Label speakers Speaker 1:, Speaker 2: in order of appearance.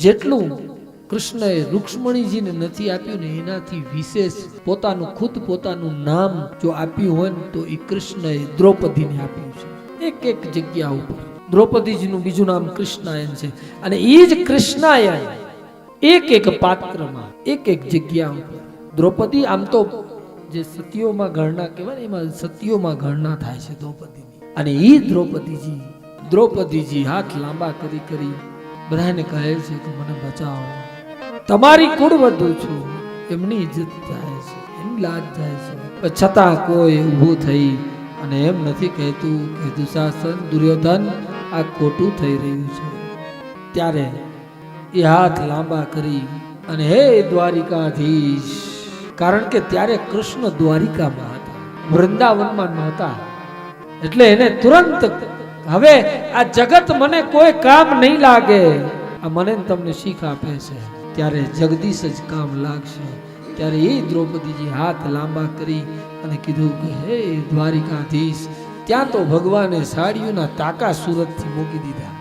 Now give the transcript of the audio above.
Speaker 1: જેટલું કૃષ્ણએ રૂક્ષ્મણીજીને નથી આપ્યું ને એનાથી વિશેષ પોતાનું નામ જો આપ્યું હોય ને તો એ કૃષ્ણએ દ્રૌપદીને આપ્યું છે. એક એક જગ્યા ઉપર દ્રૌપદીજીનું બીજું નામ કૃષ્ણાયન છે. અને એ જ કૃષ્ણાયન એક એક પાત્રમાં એક એક જગ્યા ઉપર દ્રૌપદી આમ તો જે સતીઓમાં ગણના કહેવાય ને એમાં સતીઓમાં ગણના થાય છે દ્રૌપદીની. અને એ દ્રૌપદીજી હાથ લાંબા કરી બધાને કહે છે કે મને બચાવો, તમારી કુળવધુ છું. એમની ઇજ્જત જાય છે, એમની લાજ જાય છે, છતાં કોઈ ઊભું થઈ અને એમ નથી કહેતું કે દુશાસન દુર્યોધન આ ખોટું થઈ રહ્યું છે. ત્યારે એ હાથ લાંબા કરી અને હે દ્વારિકાધીશ, કારણ કે ત્યારે કૃષ્ણ દ્વારિકામાં હતા, વૃંદાવનમાં નહોતા. એટલે એને તુરંત હવે આ જગત મને કોઈ કામ નહીં લાગે, આ મને તમને શીખ આપે છે, ત્યારે જગદીશ જ કામ લાગશે. ત્યારે એ દ્રૌપદીજી હાથ લાંબા કરી અને કીધું કે હે દ્વારિકાધીશ. ત્યાં તો ભગવાને સાડીઓના તાકા સુરતથી મૂકી દીધા.